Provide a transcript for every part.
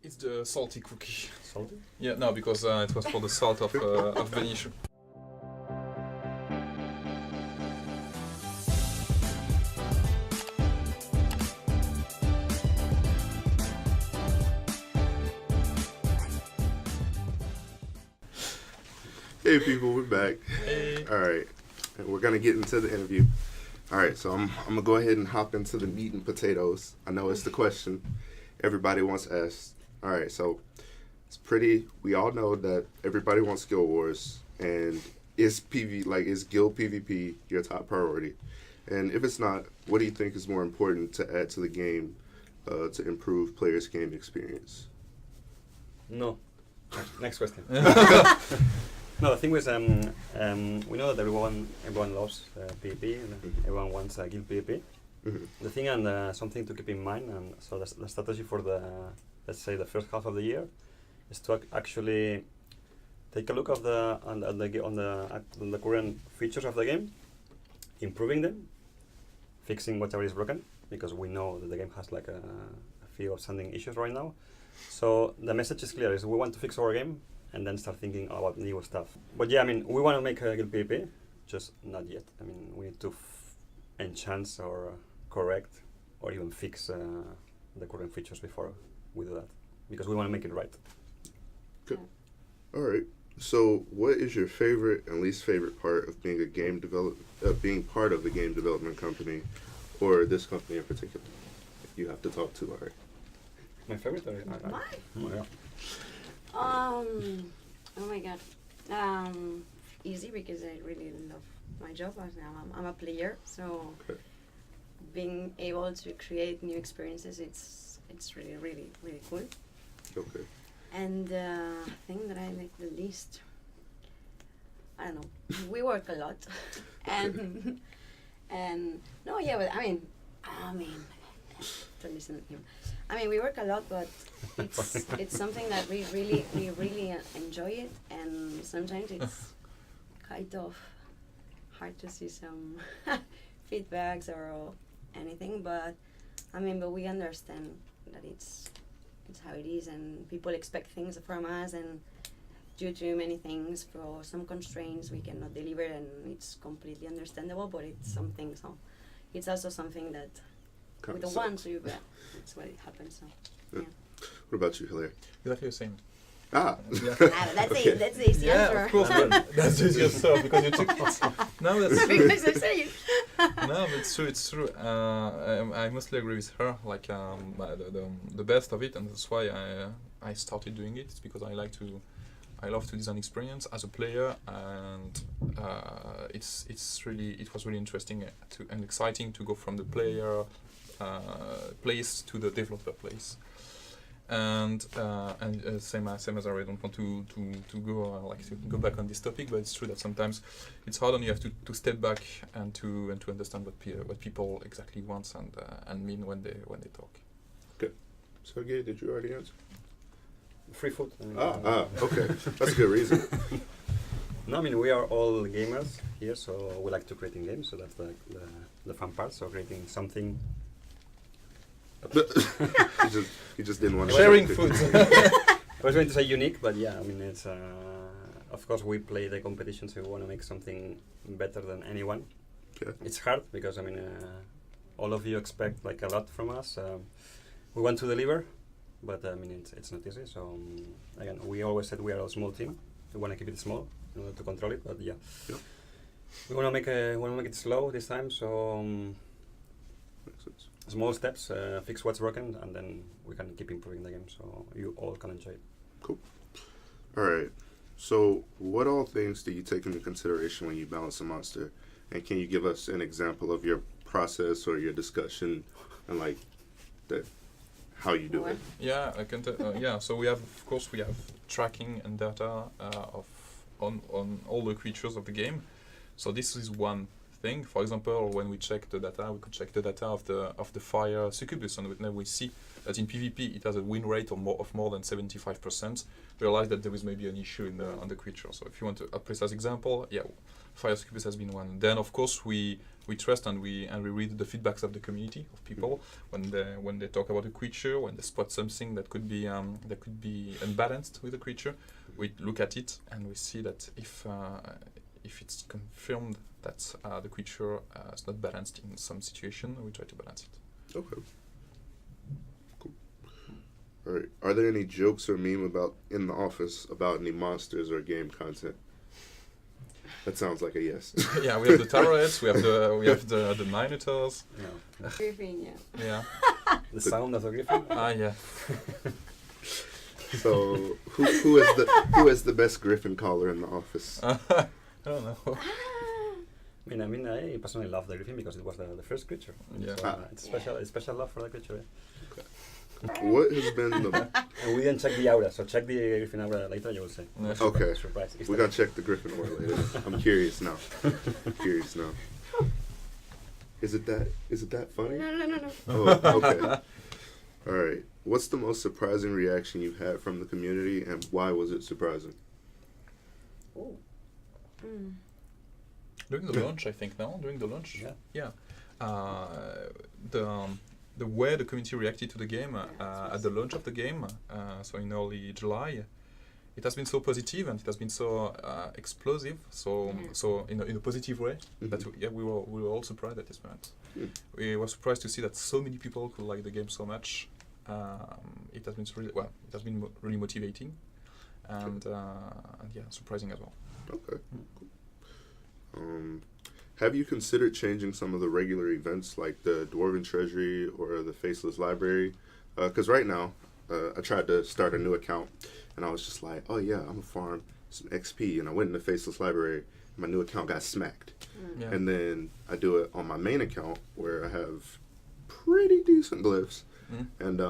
It's the salty cookie. Salty? Yeah, no, because it was for the salt of Benicio. Hey people, we're back. Hey. All right, and we're gonna get into the interview. All right, so I'm gonna go ahead and hop into the meat and potatoes. I know it's the question everybody wants asked. All right, so we all know that everybody wants skill wars, and is guild PvP your top priority? And if it's not, what do you think is more important to add to the game to improve players' game experience? No. Next question. No, the thing was, we know that everyone loves PvP, and everyone wants guild PvP. Mm-hmm. The thing and something to keep in mind, and so the strategy for let's say the first half of the year, is to actually take a look at the current features of the game, improving them, fixing whatever is broken, because we know that the game has like a few outstanding issues right now. So the message is clear: is we want to fix our game and then start thinking about new stuff. But yeah, I mean, we want to make a guild PvP, just not yet. I mean, we need to enhance or correct or even fix the current features before we do that, because we want to make it right. Good. All right. So, what is your favorite and least favorite part of being being part of a game development company, or this company in particular? You have to talk to. All right. My favorite? Mine? Oh my god. Easy, because I really love my job. I'm a player, so Okay. being able to create new experiences, it's really, really, really cool. Okay. And the thing that I like the least, I don't know. We work a lot, and no, yeah, but I mean, don't listen to him. I mean, we work a lot, but it's something that we really enjoy it, and sometimes it's kind of hard to see some feedbacks or anything. But I mean, but we understand that it's how it is, and people expect things from us, and due to many things, for some constraints, we cannot deliver, and it's completely understandable. But it's something. So it's also something that. With the one, so that's what it happens. So, yeah. What about you, Hilaire? Exactly the same. Ah. Yeah. That's Okay. that's the easy Yeah, answer. of course, but that's just yourself because you took it. No, that's true. Because I say it. No, but it's true. It's true. I mostly agree with her. Like the best of it, and that's why I started doing it. It's because I love to design experience as a player, and it was really interesting and exciting to go from the player place to the developer place. And same as I don't want to go back on this topic, but it's true that sometimes it's hard, and you have to step back and to understand what people exactly want and mean when they talk. Good. Sergey, did you already answer? Free food. Okay. That's a good reason. No, I mean, we are all gamers here, so we like to creating games, so that's the fun part. So creating something. You just didn't want to Sharing food. I was going to say unique, but yeah, I mean, it's of course we play the competition, so we want to make something better than anyone. Okay. It's hard because I mean, all of you expect like a lot from us. We want to deliver, but I mean, it's not easy. So again, we always said we are a small team. We want to keep it small in order to control it, but yeah, we want to make it slow this time. So. Makes sense. Small steps, fix what's broken, and then we can keep improving the game, so you all can enjoy it. Cool. All right. So, what all things do you take into consideration when you balance a monster? And can you give us an example of your process or your discussion, and like that, how you do it? Yeah, I can. Yeah, so we have tracking and data on all the creatures of the game. So this is one thing. For example, when we check the data, we could check the data of the fire succubus, and we see that in PvP it has a win rate of more than 75%. Realize that there is maybe an issue on the creature. So if you want a precise example, yeah, fire succubus has been one. Then of course we we trust, and we read the feedbacks of the community of people when they talk about a creature, when they spot something that could be unbalanced with the creature. We look at it and we see that if it's confirmed that the creature is not balanced in some situation, we try to balance it. Okay. Cool. All right. Are there any jokes or meme in the office about any monsters or game content? That sounds like a yes. Yeah, we have the Tarrowheads, we have the Minotaurs. Yeah. Griffin, yeah. Yeah. The sound of the griffin. Yeah. So who is the best griffin caller in the office? I don't know. I mean, I personally love the griffin because it was the first creature. Yeah. So, it's special love for the creature. What has been the And we didn't check the aura, so check the griffin aura later. You will see. Yeah. Okay. Surprise. We're gonna check the griffin aura later. I'm curious now. Is it that funny? No. Oh, okay. All right. What's the most surprising reaction you've had from the community, and why was it surprising? Oh. Mm. During the launch, I think, no? During the launch? Yeah. The way the community reacted to the game at the launch of the game, so in early July, it has been so positive and it has been so explosive, so in a positive way, that we were all surprised at this moment. We were surprised to see that so many people could like the game so much. It has been really motivating, and yeah, surprising as well. Okay. Cool. Have you considered changing some of the regular events like the Dwarven Treasury or the Faceless Library? Because right now, I tried to start a new account, and I was just like, oh yeah, I'm gonna farm some XP, and I went in the Faceless Library, and my new account got smacked. Yeah. And then I do it on my main account where I have pretty decent glyphs, and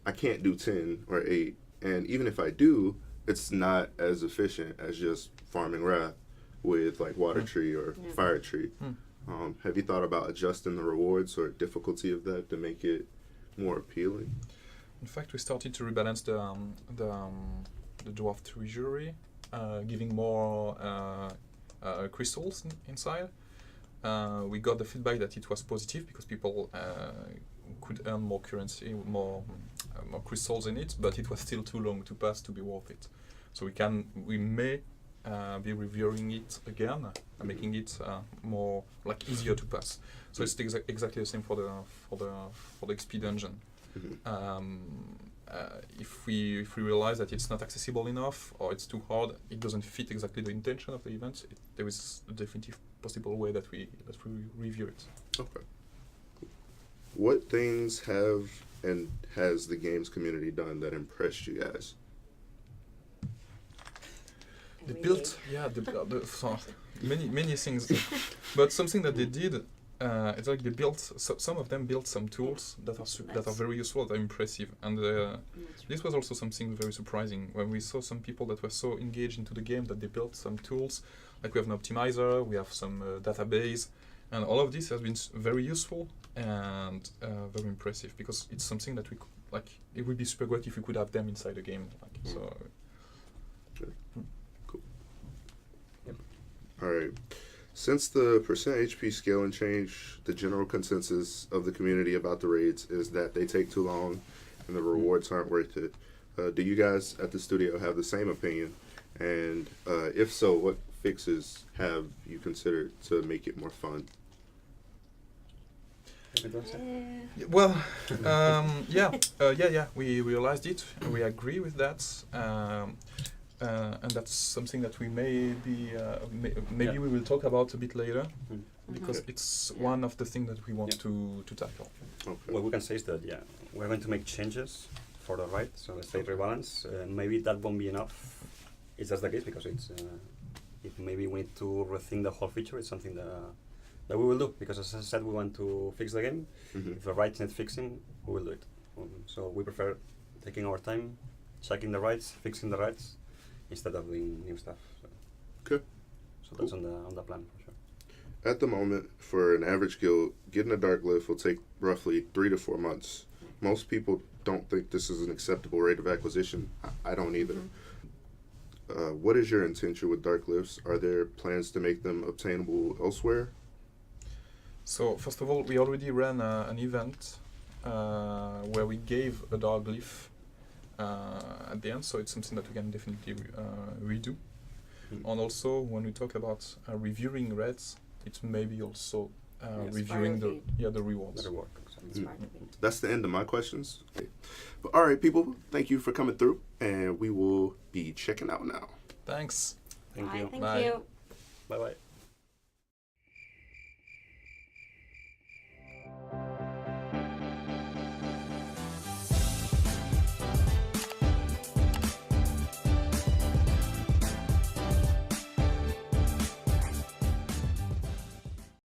I can't do 10 or 8, and even if I do, it's not as efficient as just farming Wrath with like Water Tree or Fire Tree. Have you thought about adjusting the rewards or difficulty of that to make it more appealing? In fact, we started to rebalance the Dwarf Treasury, giving more crystals inside. We got the feedback that it was positive because people could earn more currency, more crystals in it, but it was still too long to pass to be worth it. So we may be reviewing it again, making it more like easier to pass. So it's exactly the same for the XP dungeon. If we realize that it's not accessible enough or it's too hard, it doesn't fit exactly the intention of the event, there is a definitive possible way that we review it. Okay. What things has the games community done that impressed you guys? They built, many things, but something that they did, it's like they built. Some of them built some tools that are very useful, that are impressive, and this was also something very surprising when we saw some people that were so engaged into the game that they built some tools. Like we have an optimizer, we have some database, and all of this has been very useful and very impressive because it's something that it would be super great if we could have them inside the game. So. Sure. Cool. Yep. All right. Since the percent HP scaling change, the general consensus of the community about the raids is that they take too long and the rewards aren't worth it. Do you guys at the studio have the same opinion? And if so, what fixes have you considered to make it more fun? Well, we realized it. We agree with that. And that's something that we maybe we will talk about a bit later, because it's one of the things that we want to tackle. Okay. What we can say is that we're going to make changes for the right, so let's say rebalance. Maybe that won't be enough. It's just the case because it's if maybe we need to rethink the whole feature. It's something that we will do because, as I said, we want to fix the game. If the rights need fixing, we will do it. So we prefer taking our time, checking the rights, fixing the rights, instead of doing new stuff. Good. So that's on the plan for sure. At the moment, for an average guild, getting a dark glyph will take roughly 3 to 4 months. Most people don't think this is an acceptable rate of acquisition. I don't either. What is your intention with dark glyphs? Are there plans to make them obtainable elsewhere? So first of all, we already ran an event where we gave a dog leaf at the end, so it's something that we can definitely redo. And also, when we talk about reviewing reds, it's maybe also Yes. reviewing Part of the rewards. The reward. It's part of it. That's the end of my questions. Okay. But all right, people, thank you for coming through, and we will be checking out now. Thanks. Thank Bye, you. thank Bye. you. Bye bye.